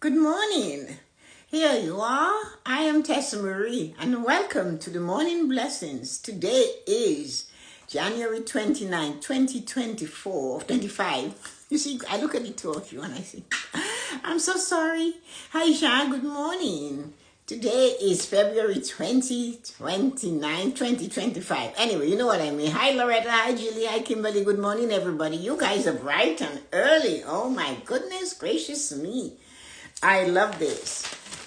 Good morning. Here you are. I am Tessa-Marie and welcome to the Morning Blessings. Today is January 29, 2024, 25. You see, I look at the two of you and I say, I'm so sorry. Hi, Jean. Good morning. Today is February 29, 2025. Anyway, you know what I mean. Hi, Loretta. Hi, Julie. Hi, Kimberly. Good morning, everybody. You guys are bright and early. Oh, my goodness gracious me. I love this.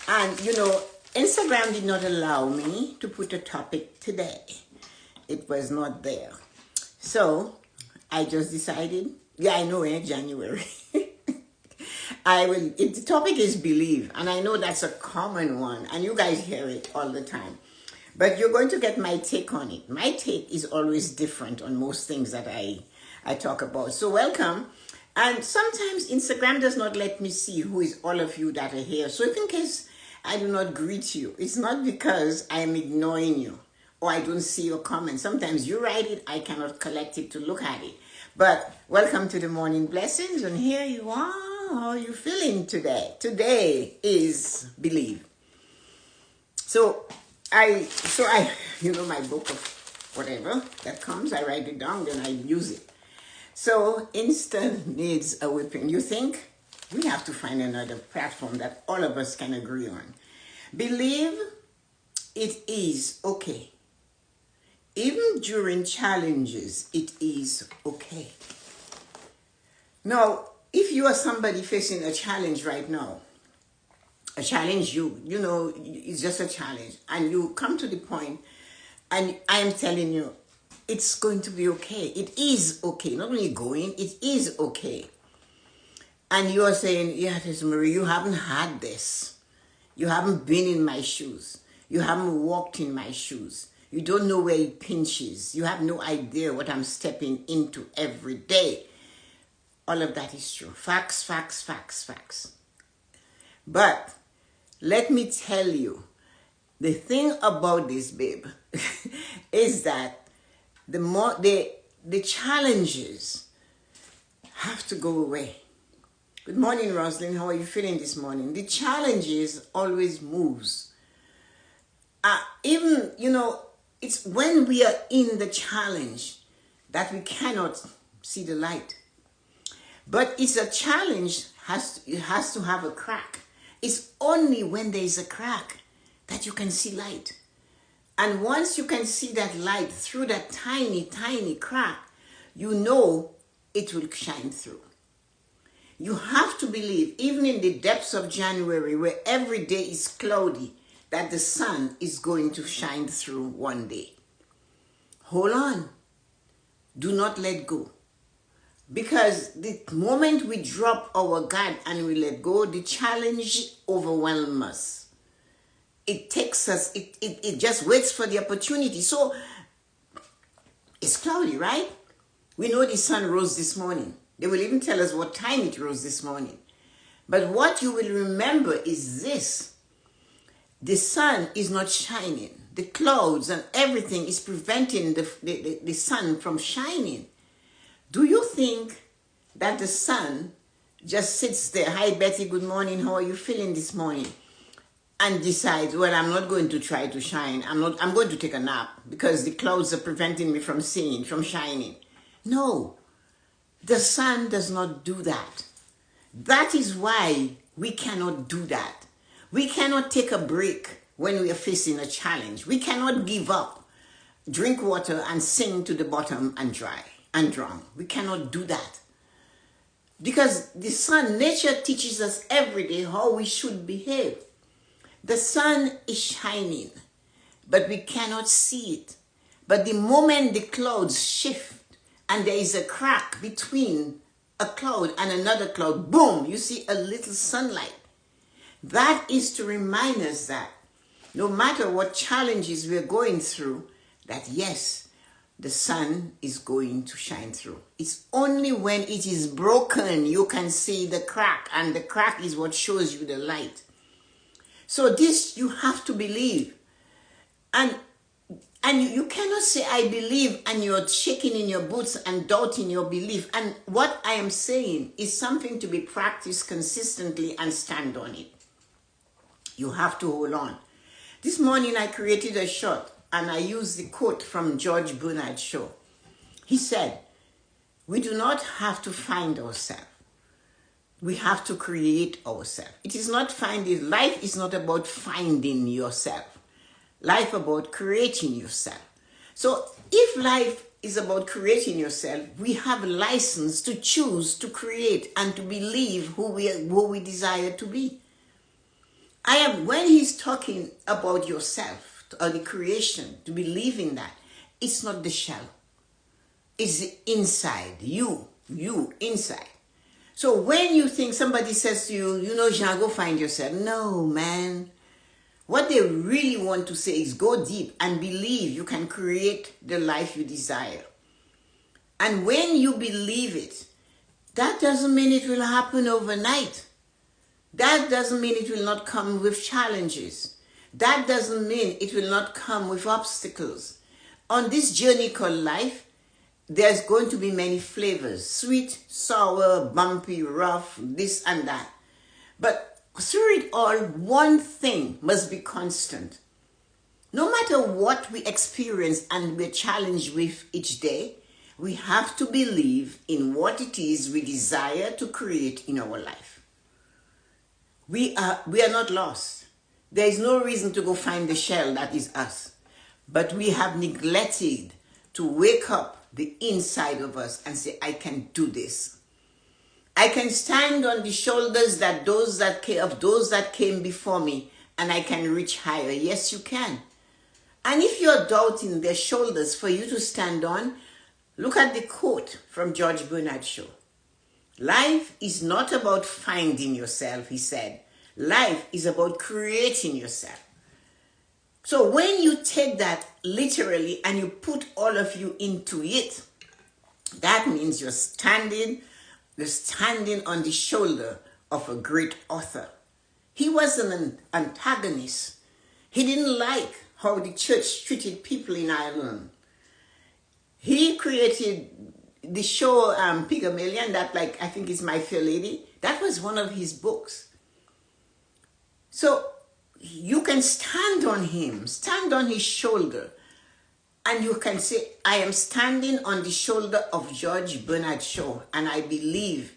And, Instagram did not allow me to put a topic today. It was not there. So, I just decided, I know, January. The topic is believe, and I know that's a common one, and you guys hear it all the time. But you're going to get my take on it. My take is always different on most things that I talk about. So welcome. And sometimes Instagram does not let me see who is all of you that are here. So if in case I do not greet you, it's not because I am ignoring you or I don't see your comment. Sometimes you write it, I cannot collect it to look at it. But welcome to the Morning Blessings, and here you are. How are you feeling today? Today is Believe. So I my book of whatever that comes, I write it down, then I use it. So Insta needs a whipping. You think? We have to find another platform that all of us can agree on. Believe it is okay. Even during challenges, it is okay. Now, if you are somebody facing a challenge right now, a challenge it's just a challenge, and you come to the point, and I am telling you, it's going to be okay. It is okay. Not only going, it is okay. And you are saying, yeah, Tessa-Marie, you haven't had this. You haven't been in my shoes. You haven't walked in my shoes. You don't know where it pinches. You have no idea what I'm stepping into every day. All of that is true. Facts, facts, facts, facts. But let me tell you, the thing about this, babe, is that the challenges have to go away. Good morning, Roslyn. How are you feeling this morning? The challenges always moves. It's when we are in the challenge that we cannot see the light. But it's a challenge, it has to have a crack. It's only when there is a crack that you can see light. And once you can see that light through that tiny, tiny crack, you know it will shine through. You have to believe, even in the depths of January, where every day is cloudy, that the sun is going to shine through one day. Hold on. Do not let go. Because the moment we drop our guard and we let go, the challenge overwhelms us. It takes us, it just waits for the opportunity. So it's cloudy, right? We know the sun rose this morning. They will even tell us what time it rose this morning. But what you will remember is this. The sun is not shining. The clouds and everything is preventing the sun from shining. Do you think that the sun just sits there? Hi, Betty. Good morning. How are you feeling this morning? And decides, well, I'm not going to try to shine. I'm going to take a nap because the clouds are preventing me from seeing, from shining. No, the sun does not do that. That is why we cannot do that. We cannot take a break when we are facing a challenge. We cannot give up, drink water and sing to the bottom and drown. We cannot do that. Because the sun, nature teaches us every day how we should behave. The sun is shining, but we cannot see it. But the moment the clouds shift and there is a crack between a cloud and another cloud, boom, you see a little sunlight. That is to remind us that no matter what challenges we're going through, that yes, the sun is going to shine through. It's only when it is broken you can see the crack, and the crack is what shows you the light. So this you have to believe. And And you cannot say, I believe, and you're shaking in your boots and doubting your belief. And what I am saying is something to be practiced consistently and stand on it. You have to hold on. This morning I created a shot and I used the quote from George Bernard Shaw. He said, we do not have to find ourselves. We have to create ourselves. It is not finding. Life is not about finding yourself. Life about creating yourself. So if life is about creating yourself, we have a license to choose to create and to believe who we desire to be. When he's talking about yourself or the creation, to believe in that, it's not the shell. It's the inside, you inside. So when you think somebody says to you, Jean, go find yourself. No, man. What they really want to say is go deep and believe you can create the life you desire. And when you believe it, that doesn't mean it will happen overnight. That doesn't mean it will not come with challenges. That doesn't mean it will not come with obstacles. On this journey called life, there's going to be many flavors. Sweet, sour, bumpy, rough, this and that. But through it all, one thing must be constant. No matter what we experience and we're challenged with each day, we have to believe in what it is we desire to create in our life. We are not lost. There is no reason to go find the shell that is us. But we have neglected to wake up the inside of us and say, I can do this. I can stand on the shoulders of those that came before me, and I can reach higher. Yes, you can. And if you're doubting their shoulders for you to stand on, look at the quote from George Bernard Shaw. Life is not about finding yourself, he said. Life is about creating yourself. So when you take that literally and you put all of you into it, that means you're standing on the shoulder of a great author. He was an antagonist. He didn't like how the church treated people in Ireland. He created the show Pygmalion, that I think is My Fair Lady. That was one of his books. So you can stand on him, stand on his shoulder, and you can say, I am standing on the shoulder of George Bernard Shaw, and I believe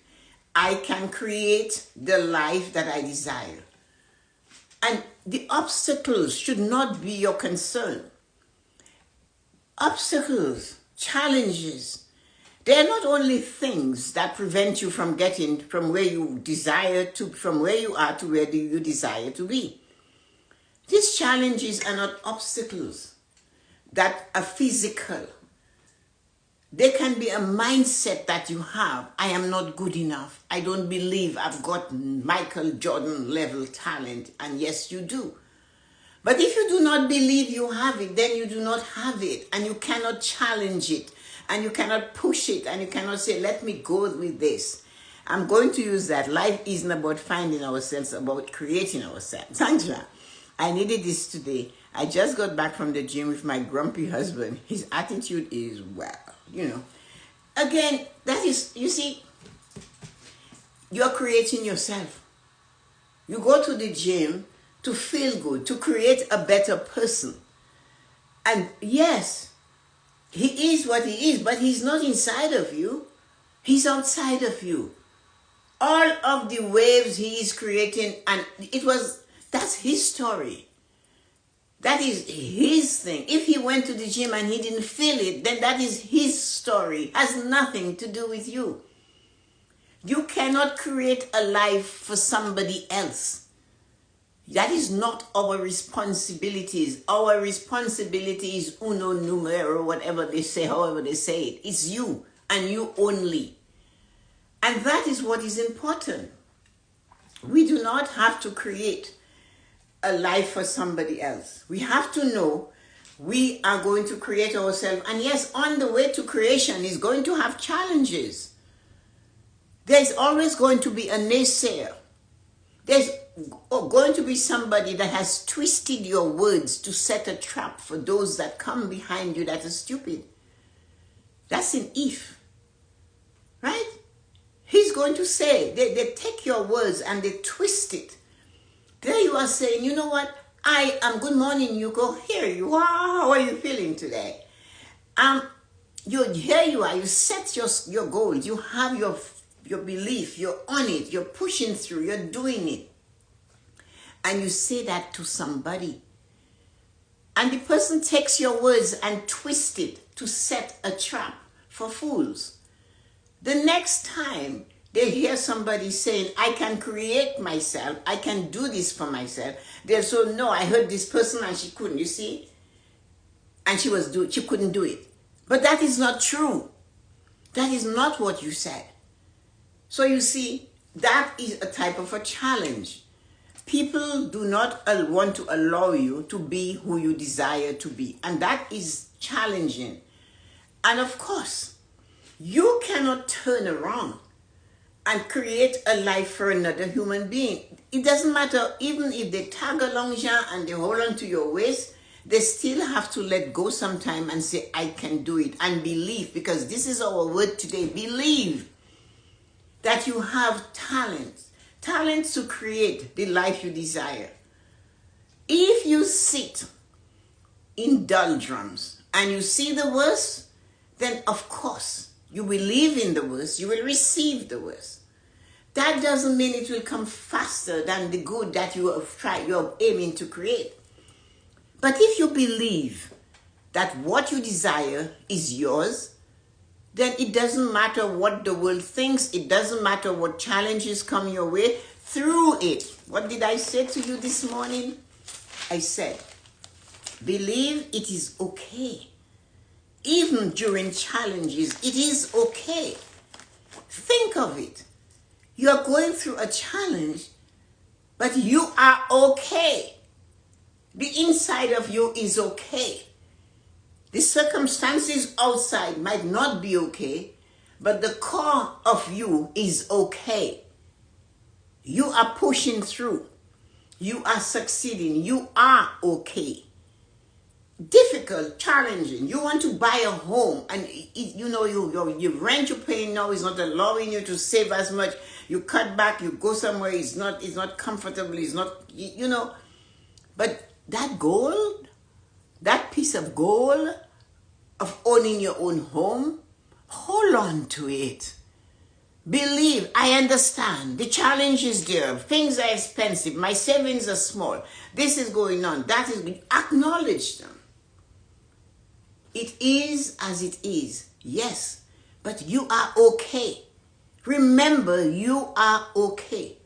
I can create the life that I desire. And the obstacles should not be your concern. Obstacles, challenges, they are not only things that prevent you from getting from where you desire to, from where you are to where you desire to be. These challenges are not obstacles that are physical. They can be a mindset that you have. I am not good enough. I don't believe I've got Michael Jordan level talent. And yes, you do. But if you do not believe you have it, then you do not have it. And you cannot challenge it. And you cannot push it. And you cannot say, let me go with this. I'm going to use that. Life isn't about finding ourselves, about creating ourselves. Angela, I needed this today. I just got back from the gym with my grumpy husband. His attitude is, well, Again, that is, you see, you're creating yourself. You go to the gym to feel good, to create a better person. And yes, he is what he is, but he's not inside of you. He's outside of you. All of the waves he is creating, and that's his story. That is his thing. If he went to the gym and he didn't feel it, then that is his story. It has nothing to do with you. You cannot create a life for somebody else. That is not our responsibilities. Our responsibility is uno numero, whatever they say, however they say it. It's you and you only. And that is what is important. We do not have to create a life for somebody else. We have to know we are going to create ourselves. And yes, on the way to creation is going to have challenges. There's always going to be a naysayer. There's going to be somebody that has twisted your words to set a trap for those that come behind you that are stupid. That's an if, right? He's going to say, they take your words and they twist it. There you are saying, you know what? I am, good morning, you go, here you are, how are you feeling today? Here you are, you set your goals, you have your belief, you're on it, you're pushing through, you're doing it. And you say that to somebody. And the person takes your words and twists it to set a trap for fools. The next time they hear somebody saying, I can create myself, I can do this for myself, they'll say, no, I heard this person and she couldn't, you see? And she couldn't do it. But that is not true. That is not what you said. So you see, that is a type of a challenge. People do not want to allow you to be who you desire to be. And that is challenging. And of course, you cannot turn around and create a life for another human being. It doesn't matter, even if they tag along you and they hold on to your waist, they still have to let go sometime and say, I can do it. And believe, because this is our word today, believe that you have talent to create the life you desire. If you sit in doldrums and you see the worst, then of course you believe in the worst, you will receive the worst. That doesn't mean it will come faster than the good that you're aiming to create. But if you believe that what you desire is yours, then it doesn't matter what the world thinks. It doesn't matter what challenges come your way. Through it, what did I say to you this morning? I said, believe it is okay. Even during challenges, it is okay. Think of it. You are going through a challenge, but you are okay. The inside of you is okay. The circumstances outside might not be okay, but the core of you is okay. You are pushing through. You are succeeding. You are okay. Difficult, challenging. You want to buy a home and your rent you're paying now is not allowing you to save as much. You cut back, you go somewhere, it's not comfortable, it's not, But that goal, that piece of goal of owning your own home, hold on to it. Believe, I understand. The challenge is there. Things are expensive. My savings are small. This is going on. That is, acknowledge them. It is as it is. Yes, but you are okay. Remember, you are okay.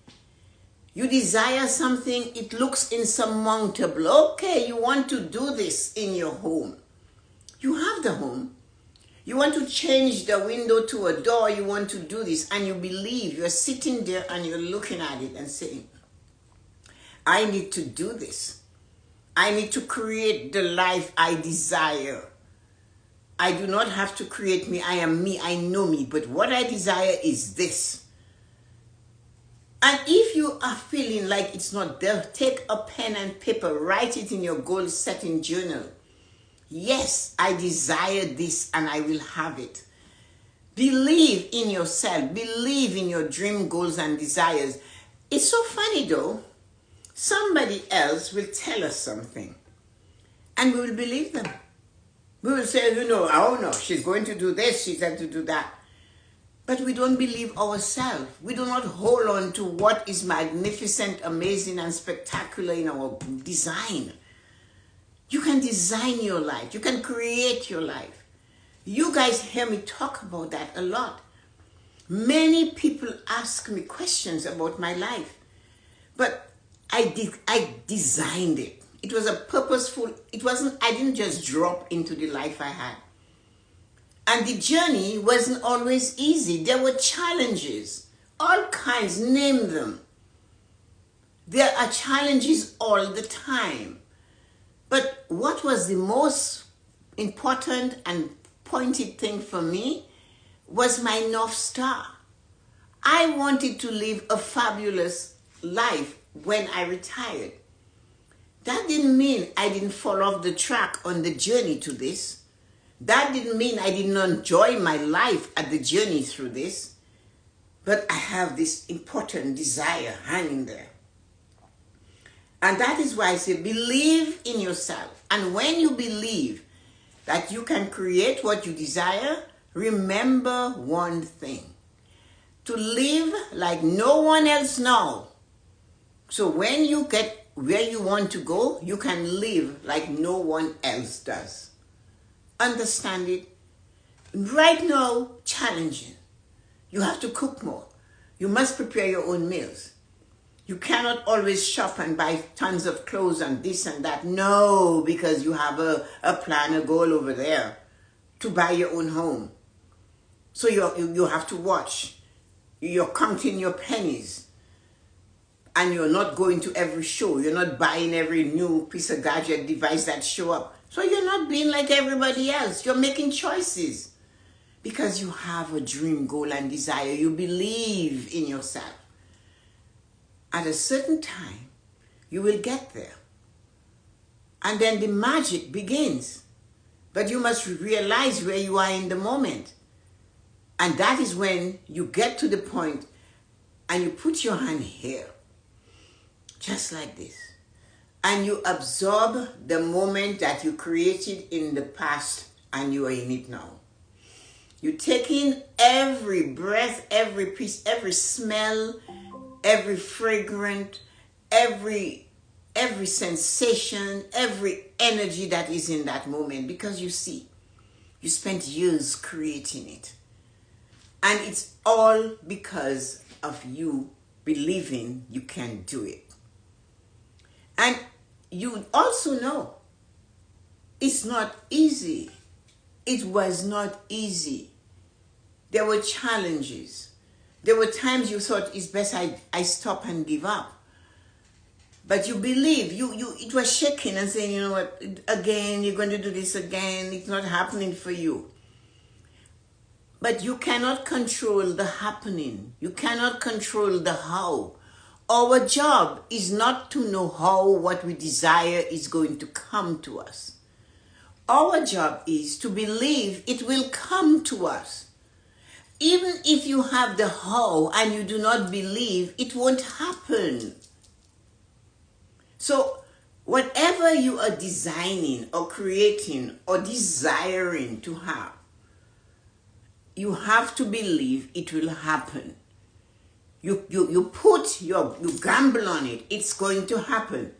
You desire something, it looks insurmountable. Okay, you want to do this in your home. You have the home. You want to change the window to a door, you want to do this, and you believe, you're sitting there and you're looking at it and saying, I need to do this. I need to create the life I desire. I do not have to create me. I am me. I know me. But what I desire is this. And if you are feeling like it's not there, take a pen and paper, write it in your goal setting journal. Yes, I desire this and I will have it. Believe in yourself. Believe in your dream goals and desires. It's so funny though. Somebody else will tell us something and we will believe them. We will say, oh no, she's going to do this, she's going to do that. But we don't believe ourselves. We do not hold on to what is magnificent, amazing, and spectacular in our design. You can design your life. You can create your life. You guys hear me talk about that a lot. Many people ask me questions about my life. But I designed it. It was a purposeful, I didn't just drop into the life I had. And the journey wasn't always easy. There were challenges, all kinds, name them. There are challenges all the time. But what was the most important and pointed thing for me was my North Star. I wanted to live a fabulous life. when I retired. That didn't mean I didn't fall off the track on the journey to this. That didn't mean I didn't enjoy my life at the journey through this. But I have this important desire hanging there. And that is why I say believe in yourself. And when you believe that you can create what you desire, remember one thing. To live like no one else knows. So when you get where you want to go, you can live like no one else does. Understand it? Right now, challenging. You have to cook more. You must prepare your own meals. You cannot always shop and buy tons of clothes and this and that. No, because you have a plan, a goal over there to buy your own home. So you have to watch. You're counting your pennies. And you're not going to every show. You're not buying every new piece of gadget device that show up. So you're not being like everybody else. You're making choices. Because you have a dream, goal, and desire. You believe in yourself. At a certain time, you will get there. And then the magic begins. But you must realize where you are in the moment. And that is when you get to the point and you put your hand here. Just like this. And you absorb the moment that you created in the past and you are in it now. You take in every breath, every piece, every smell, every fragrance, every sensation, every energy that is in that moment. Because you see, you spent years creating it. And it's all because of you believing you can do it. And you also know it's not easy. It was not easy. There were challenges. There were times you thought it's best I stop and give up. But you believe, it was shaking and saying, you know what, again, you're going to do this again. It's not happening for you. But you cannot control the happening. You cannot control the how. Our job is not to know how what we desire is going to come to us. Our job is to believe it will come to us. Even if you have the how and you do not believe, it won't happen. So whatever you are designing or creating or desiring to have, you have to believe it will happen. You gamble on it, it's going to happen.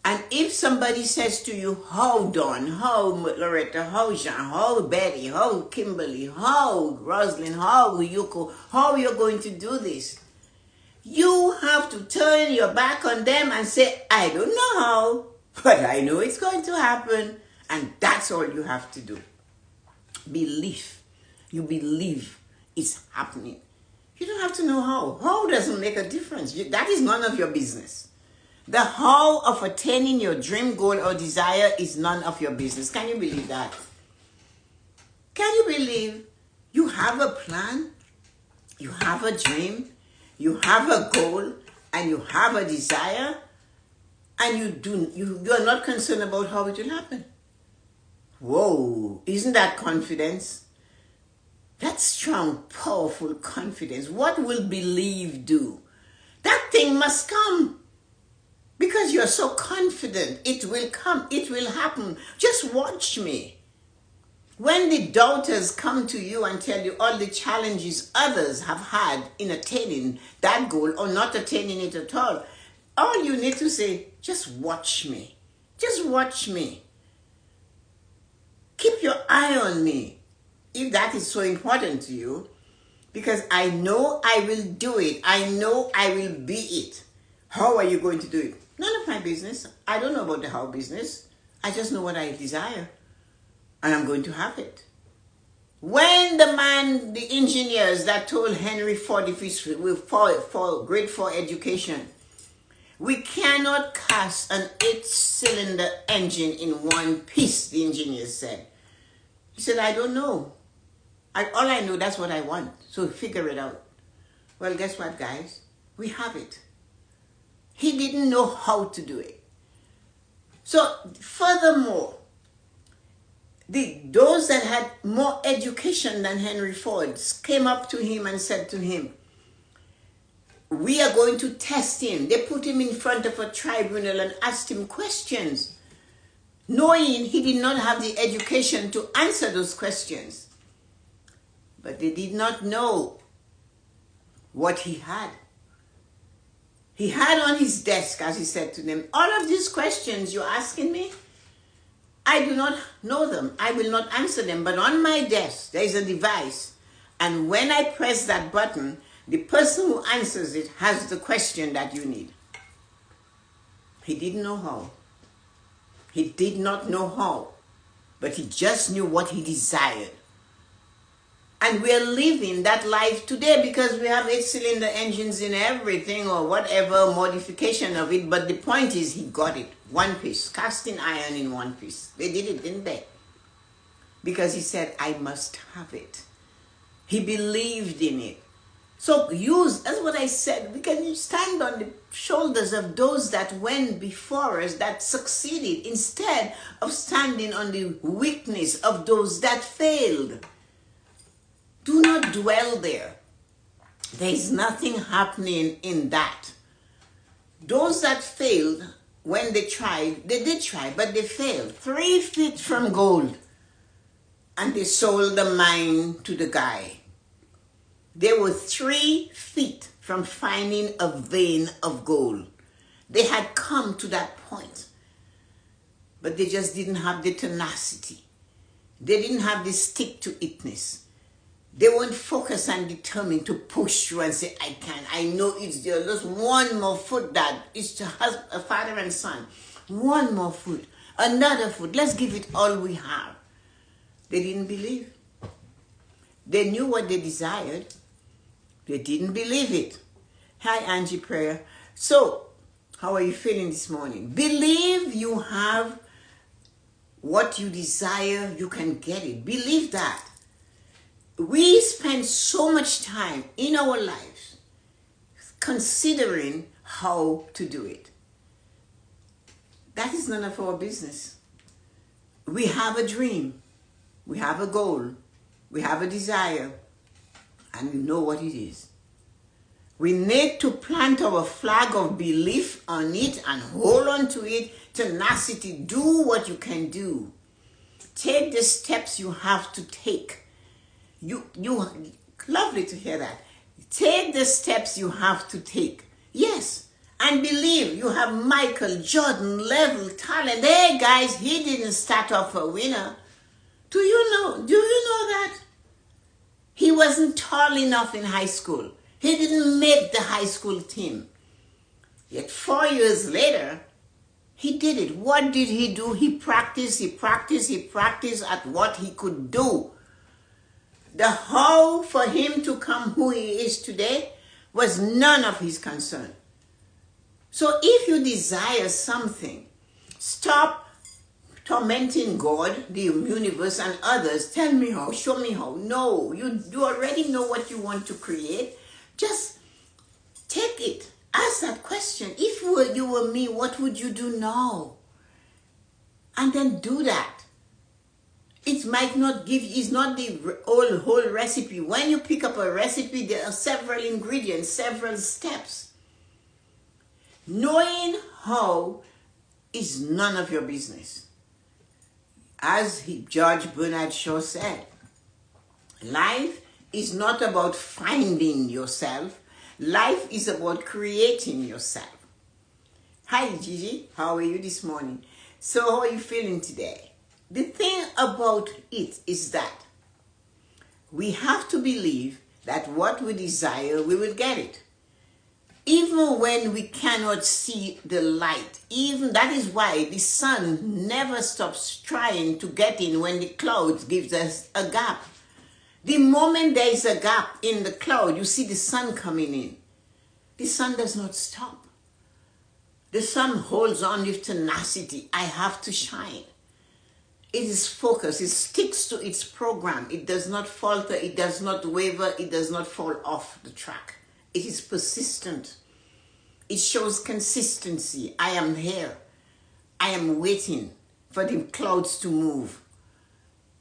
And if somebody says to you, how Dawn, how Loretta, how Jean, how Betty, how Kimberly, how Rosalind, how Yuko, how you're going to do this, you have to turn your back on them and say, I don't know how, but I know it's going to happen. And that's all you have to do. Belief. You believe it's happening. You don't have to know how. How doesn't make a difference. That is none of your business. The how of attaining your dream, goal, or desire is none of your business. Can you believe that? Can you believe you have a plan, you have a dream, you have a goal, and you have a desire, and you are not concerned about how it will happen? Whoa, isn't that confidence? That's strong, powerful confidence. What will believe do? That thing must come. Because you're so confident it will come, it will happen. Just watch me. When the doubters come to you and tell you all the challenges others have had in attaining that goal or not attaining it at all you need to say, just watch me. Just watch me. Keep your eye on me. If that is so important to you, because I know I will do it. I know I will be it. How are you going to do it? None of my business. I don't know about the how business. I just know what I desire. And I'm going to have it. When the engineers that told Henry Ford with grade 4 education, we cannot cast an 8-cylinder engine in one piece, the engineer said. He said, I don't know. All I know, that's what I want. So figure it out. Well, guess what, guys? We have it. He didn't know how to do it. So furthermore, those that had more education than Henry Ford came up to him and said to him, we are going to test him. They put him in front of a tribunal and asked him questions, knowing he did not have the education to answer those questions. But they did not know what he had. He had on his desk, as he said to them, all of these questions you're asking me, I do not know them. I will not answer them. But on my desk, there is a device. And when I press that button, the person who answers it has the question that you need. He didn't know how. He did not know how. But he just knew what he desired. And we're living that life today because we have 8-cylinder engines in everything or whatever modification of it. But the point is he got it. One piece. Casting iron in one piece. They did it, didn't they? Because he said, I must have it. He believed in it. So that's what I said. We can stand on the shoulders of those that went before us, that succeeded, instead of standing on the weakness of those that failed. Do not dwell there. There is nothing happening in that. Those that failed, when they tried, they did try, but they failed. 3 feet from gold. And they sold the mine to the guy. They were 3 feet from finding a vein of gold. They had come to that point. But they just didn't have the tenacity. They didn't have the stick-to-itness. They weren't focused and determined to push through and say, I can. I know it's there. Just one more foot, Dad. It's to a father and son. One more foot. Another foot. Let's give it all we have. They didn't believe. They knew what they desired. They didn't believe it. Hi, Angie Prayer. So, how are you feeling this morning? Believe you have what you desire. You can get it. Believe that. We spend so much time in our lives considering how to do it. That is none of our business. We have a dream. We have a goal. We have a desire. And we know what it is. We need to plant our flag of belief on it and hold on to it. Tenacity. Do what you can do. Take the steps you have to take. You lovely to hear that. Take the steps you have to take. Yes. And believe you have Michael Jordan level talent. Hey guys, he didn't start off a winner. Do you know that? He wasn't tall enough in high school. He didn't make the high school team. Yet 4 years later, he did it. What did he do? He practiced at what he could do. The how for him to come who he is today was none of his concern. So if you desire something, stop tormenting God, the universe, and others. Tell me how, show me how. No, you already know what you want to create. Just take it. Ask that question. If you were me, what would you do now? And then do that. It might not give, it's not the whole recipe. When you pick up a recipe, there are several ingredients, several steps. Knowing how is none of your business. As George Bernard Shaw said, life is not about finding yourself. Life is about creating yourself. Hi, Gigi. How are you this morning? So how are you feeling today? The thing about it is that we have to believe that what we desire, we will get it. Even when we cannot see the light. Even that is why the sun never stops trying to get in when the clouds gives us a gap. The moment there is a gap in the cloud, you see the sun coming in. The sun does not stop. The sun holds on with tenacity. I have to shine. It is focused. It sticks to its program. It does not falter. It does not waver. It does not fall off the track. It is persistent. It shows consistency. I am here. I am waiting for the clouds to move.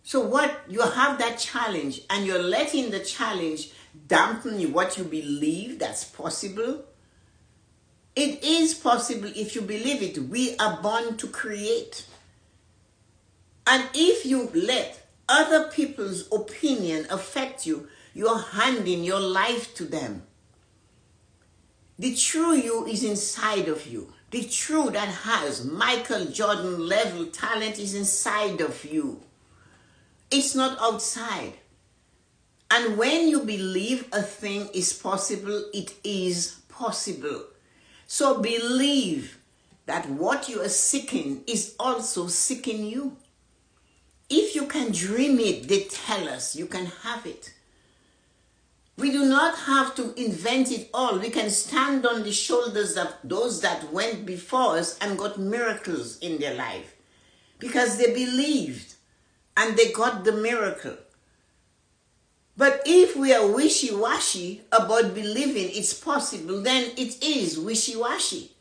So what, you have that challenge and you're letting the challenge dampen what you believe that's possible. It is possible if you believe it. We are born to create. And if you let other people's opinion affect you, you're handing your life to them. The true you is inside of you. The true that has Michael Jordan level talent is inside of you. It's not outside. And when you believe a thing is possible, it is possible. So believe that what you are seeking is also seeking you. If you can dream it, they tell us you can have it. We do not have to invent it all. We can stand on the shoulders of those that went before us and got miracles in their life because they believed and they got the miracle. But if we are wishy-washy about believing it's possible, then it is wishy-washy.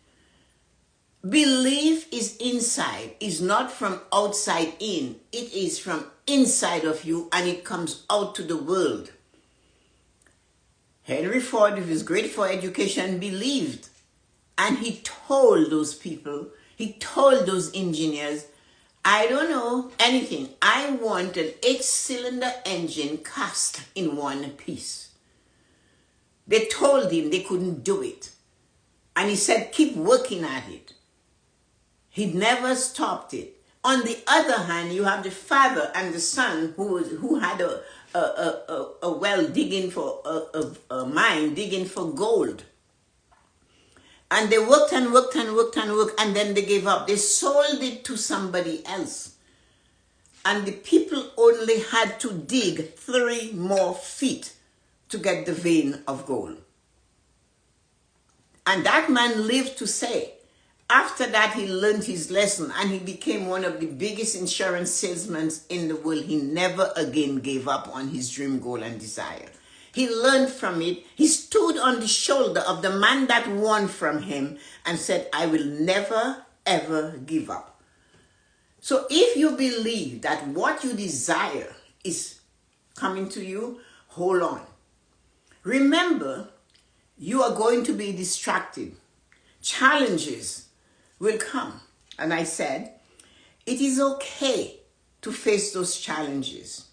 Belief is inside, is not from outside in. It is from inside of you and it comes out to the world. Henry Ford, with his great for education, believed. And he told those people, he told those engineers, I don't know anything. I want an 8-cylinder engine cast in one piece. They told him they couldn't do it. And he said, keep working at it. He never stopped it. On the other hand, you have the father and the son who had a well digging for a mine digging for gold. And they worked and worked and worked and worked, and then they gave up. They sold it to somebody else. And the people only had to dig 3 more feet to get the vein of gold. And that man lived to say, after that he learned his lesson and he became one of the biggest insurance salesmen in the world. He never again gave up on his dream, goal, and desire. He learned from it. He stood on the shoulder of the man that won from him and said, I will never, ever give up. So if you believe that what you desire is coming to you, hold on. Remember, you are going to be distracted. Challenges will come. And I said, it is okay to face those challenges.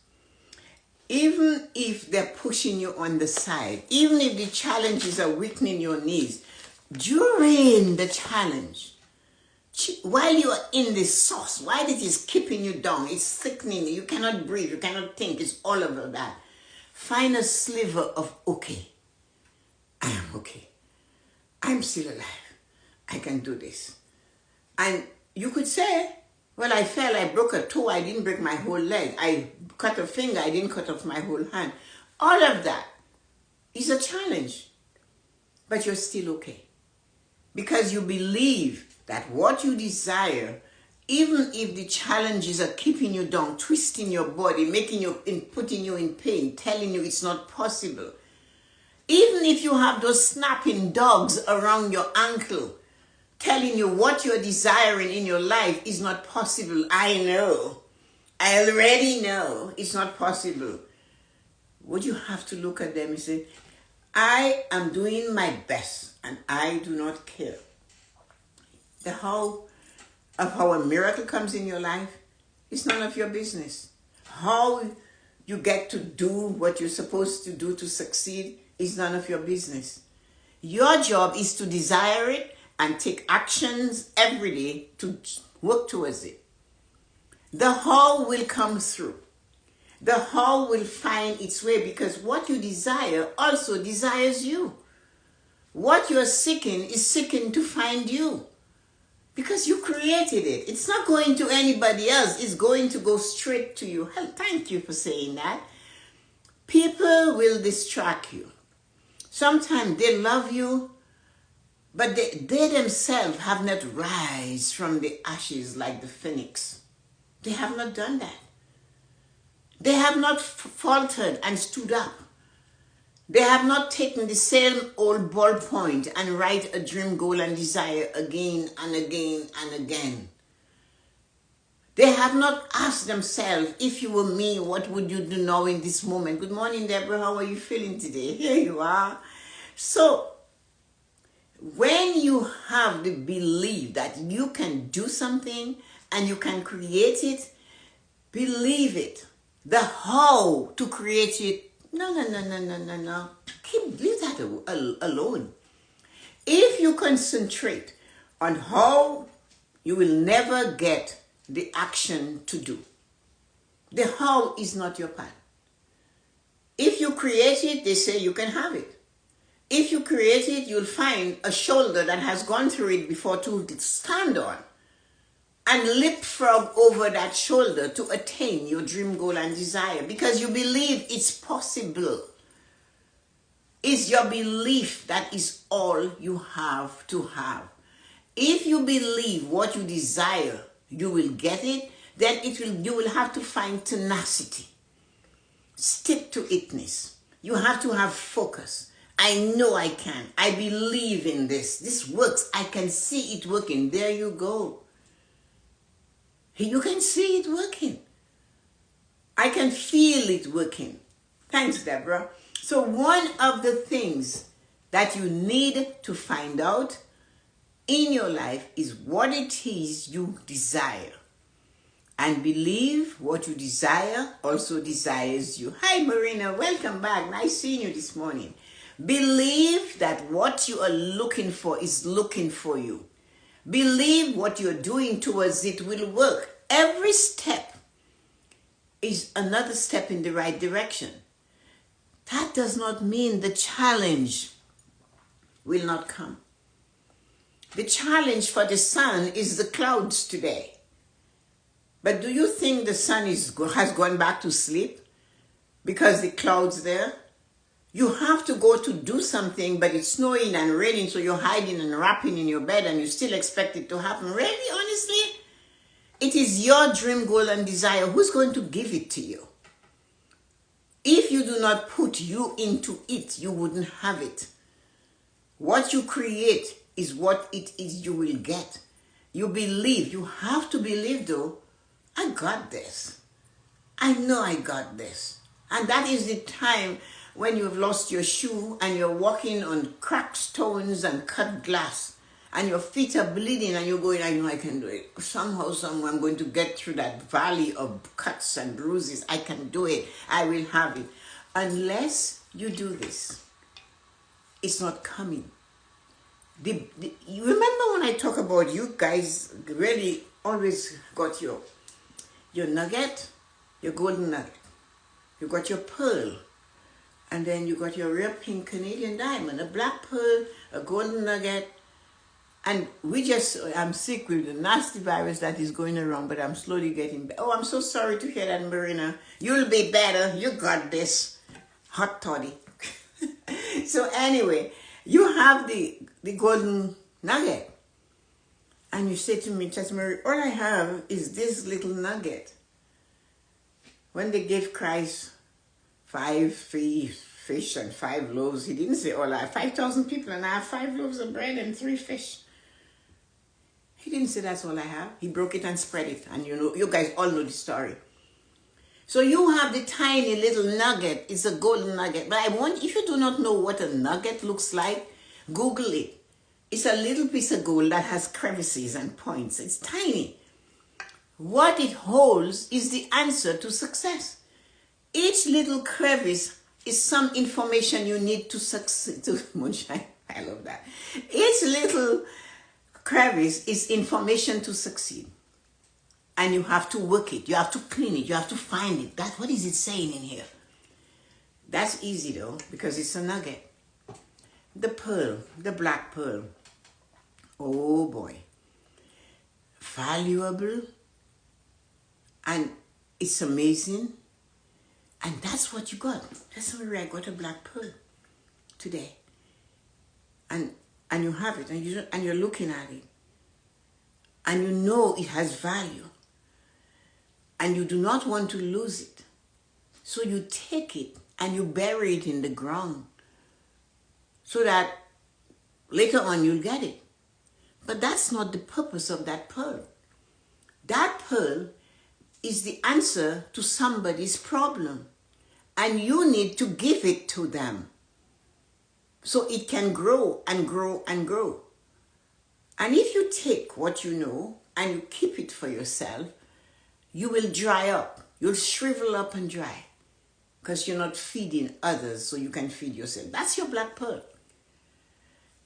Even if they're pushing you on the side, even if the challenges are weakening your knees, during the challenge, while you are in this sauce, while it is keeping you down, it's thickening, you cannot breathe, you cannot think, it's all over that. Find a sliver of okay. I am okay. I'm still alive. I can do this. And you could say, well, I fell, I broke a toe, I didn't break my whole leg. I cut a finger, I didn't cut off my whole hand. All of that is a challenge. But you're still okay. Because you believe that what you desire, even if the challenges are keeping you down, twisting your body, putting you in pain, telling you it's not possible, even if you have those snapping dogs around your ankle, telling you what you're desiring in your life is not possible. I know. I already know it's not possible. Would you have to look at them and say, I am doing my best and I do not care. The how a miracle comes in your life is none of your business. How you get to do what you're supposed to do to succeed is none of your business. Your job is to desire it and take actions every day to work towards it. The how will come through. The how will find its way because what you desire also desires you. What you're seeking is seeking to find you because you created it. It's not going to anybody else. It's going to go straight to you. Hell, thank you for saying that. People will distract you. Sometimes they love you, but they themselves have not rise from the ashes like the phoenix. They have not done that. They have not faltered and stood up. They have not taken the same old ballpoint and write a dream, goal, and desire again and again and again. They have not asked themselves, if you were me, what would you do now in this moment? Good morning, Deborah. How are you feeling today? Here you are. So, when you have the belief that you can do something and you can create it, believe it. The how to create it, no. Leave that alone. If you concentrate on how, you will never get the action to do. The how is not your part. If you create it, they say you can have it. If you create it, you'll find a shoulder that has gone through it before to stand on and leapfrog over that shoulder to attain your dream, goal, and desire, because you believe it's possible. It's your belief that is all you have to have. If you believe what you desire, you will get it, then you will have to find tenacity. Stick to itness. You have to have focus. I know I can. I believe in this. This works. I can see it working. There you go. You can see it working. I can feel it working. Thanks, Deborah. So one of the things that you need to find out in your life is what it is you desire. And believe what you desire also desires you. Hi, Marina. Welcome back. Nice seeing you this morning. Believe that what you are looking for is looking for you. Believe what you're doing towards it will work. Every step is another step in the right direction. That does not mean the challenge will not come. The challenge for the sun is the clouds today. But do you think the sun has gone back to sleep because the clouds there? You have to go to do something, but it's snowing and raining, so you're hiding and wrapping in your bed and you still expect it to happen. Really, honestly? It is your dream, goal, and desire. Who's going to give it to you? If you do not put you into it, you wouldn't have it. What you create is what it is you will get. You believe. You have to believe, though, I got this. I know I got this. And that is the time when you've lost your shoe and you're walking on cracked stones and cut glass and your feet are bleeding and you're going, I know I can do it. Somehow, somewhere, I'm going to get through that valley of cuts and bruises. I can do it. I will have it. Unless you do this, it's not coming. You remember when I talk about you guys really always got your nugget, your golden nugget. You got your pearl. And then you got your real pink Canadian diamond, a black pearl, a golden nugget. And I'm sick with the nasty virus that is going around, but I'm slowly getting better. Oh, I'm so sorry to hear that, Marina. You'll be better. You got this. Hot toddy. So anyway, you have the golden nugget. And you say to me, Tessa-Marie, all I have is this little nugget. When they gave Christ 5 fish and 5 loaves, he didn't say, all I have 5,000 people and I have 5 loaves of bread and 3 fish. He didn't say that's all I have. He broke it and spread it. And you guys all know the story. So you have the tiny little nugget. It's a golden nugget. But if you do not know what a nugget looks like, Google it. It's a little piece of gold that has crevices and points. It's tiny. What it holds is the answer to success. Each little crevice is some information you need to succeed. Moonshine, I love that. Each little crevice is information to succeed. And you have to work it. You have to clean it. You have to find it. What is it saying in here? That's easy though, because it's a nugget. The pearl, the black pearl. Oh boy. Valuable. And it's amazing. And that's what you got. That's where I got a black pearl today. And you have it, and you're looking at it. And you know it has value. And you do not want to lose it. So you take it and you bury it in the ground so that later on you'll get it. But that's not the purpose of that pearl. That pearl is the answer to somebody's problem. And you need to give it to them so it can grow and grow and grow. And if you take what you know and you keep it for yourself, you will dry up. You'll shrivel up and dry because you're not feeding others so you can feed yourself. That's your black pearl.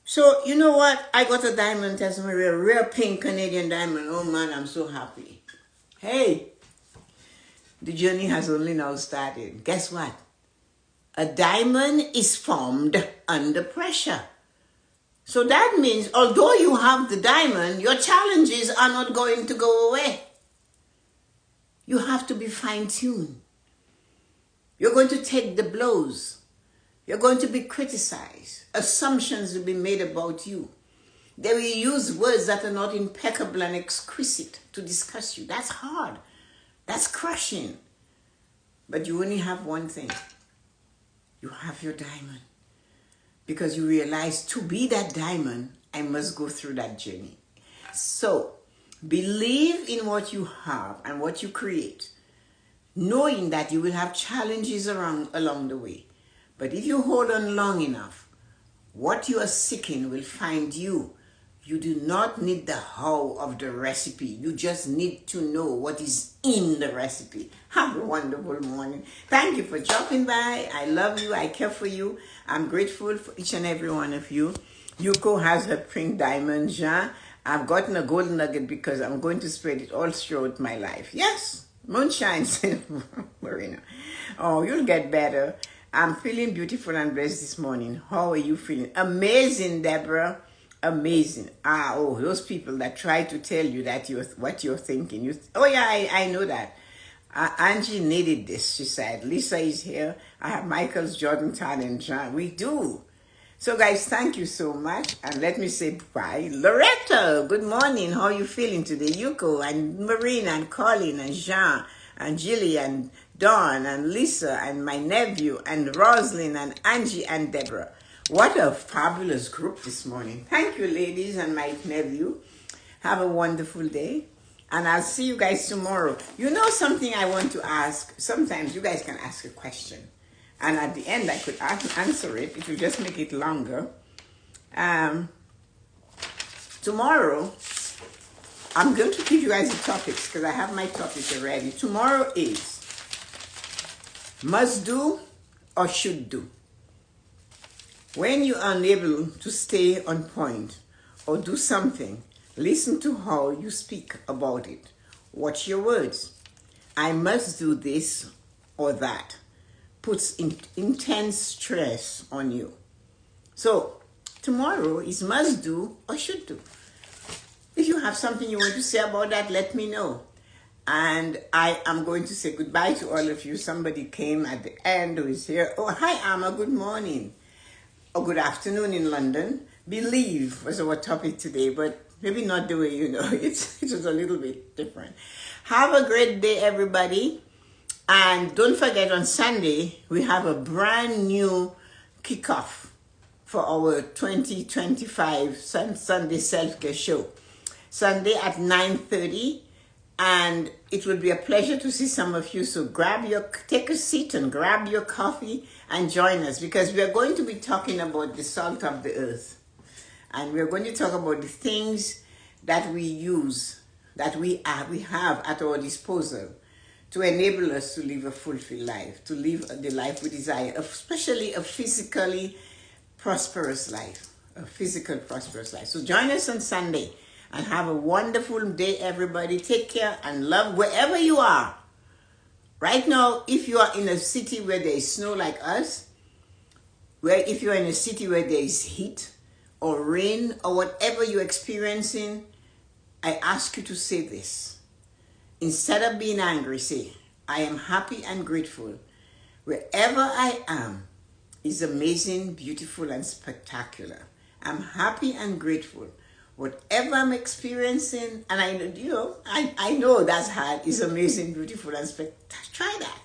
So, you know what? I got a diamond, Tessa-Marie, a rare pink Canadian diamond. Oh man, I'm so happy. Hey, the journey has only now started. Guess what? A diamond is formed under pressure. So that means, although you have the diamond, your challenges are not going to go away. You have to be fine-tuned. You're going to take the blows. You're going to be criticized. Assumptions will be made about you. They will use words that are not impeccable and exquisite to discuss you. That's hard. That's crushing. But you only have one thing. You have your diamond. Because you realize to be that diamond, I must go through that journey. So, believe in what you have and what you create, knowing that you will have challenges along the way. But if you hold on long enough, what you are seeking will find you. You do not need the how of the recipe. You just need to know what is in the recipe. Have a wonderful morning. Thank you for dropping by. I love you. I care for you. I'm grateful for each and every one of you. Yuko has her pink diamond. Jean, I've gotten a gold nugget because I'm going to spread it all throughout my life. Yes, moonshine, Marina. Oh, you'll get better. I'm feeling beautiful and blessed this morning. How are you feeling? Amazing, Deborah. Amazing. Those people that try to tell you that what you're thinking. I know that. Angie needed this, she said. Lisa is here. I have Michael's, Jordan, Tan, and John. We do. So, guys, thank you so much. And let me say bye. Loretta, good morning. How are you feeling today? Yuko, and Marina, and Colin, and Jean, and Jilly, and Dawn, and Lisa, and my nephew, and Roslyn, and Angie, and Deborah. What a fabulous group this morning. Thank you, ladies, and my nephew. Have a wonderful day. And I'll see you guys tomorrow. You know something I want to ask? Sometimes you guys can ask a question. And at the end, I could answer it. It will just make it longer. Tomorrow, I'm going to give you guys the topics because I have my topics already. Tomorrow is must do or should do. When you are unable to stay on point or do something, listen to how you speak about it. Watch your words. I must do this or that. Puts intense stress on you. So, tomorrow is must do or should do. If you have something you want to say about that, let me know. And I am going to say goodbye to all of you. Somebody came at the end who is here. Oh, hi, Amma. Good morning. Or good afternoon in London. Believe was our topic today, but maybe not the way you know. It was a little bit different. Have a great day, everybody. And don't forget, on Sunday, we have a brand new kickoff for our 2025 Sunday self-care show. Sunday at 9:30. And it will be a pleasure to see some of you. So take a seat and grab your coffee and join us, because we are going to be talking about the salt of the earth. And we're going to talk about the things that we use, that we have at our disposal to enable us to live a fulfilled life, to live the life we desire, especially a physically prosperous life, So join us on Sunday. And have a wonderful day, everybody. Take care and love wherever you are. Right now, if you are in a city where there is snow like us, if you are in a city where there is heat or rain or whatever you're experiencing, I ask you to say this. Instead of being angry, say, I am happy and grateful. Wherever I am is amazing, beautiful, and spectacular. I'm happy and grateful. Whatever I'm experiencing, and I know that's hard, is amazing, beautiful, and spectacular. Try that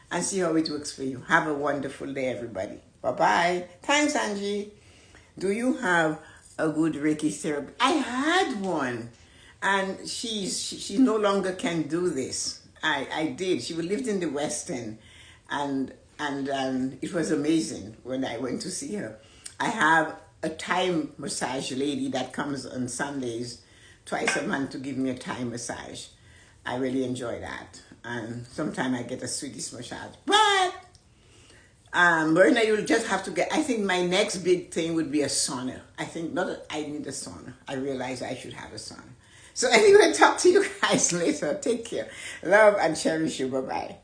and see how it works for you. Have a wonderful day, everybody. Bye-bye. Thanks, Angie. Do you have a good Reiki therapy? I had one, and she no longer can do this. I did. She lived in the West End, and it was amazing when I went to see her. I have a Thai massage lady that comes on Sundays twice a month to give me a Thai massage. I really enjoy that. And sometimes I get a Swedish massage. But Marina, you'll just have to get, I think my next big thing would be a sauna. I think not that I need a sauna. I realize I should have a sauna. So anyway, talk to you guys later. Take care. Love and cherish you. Bye-bye.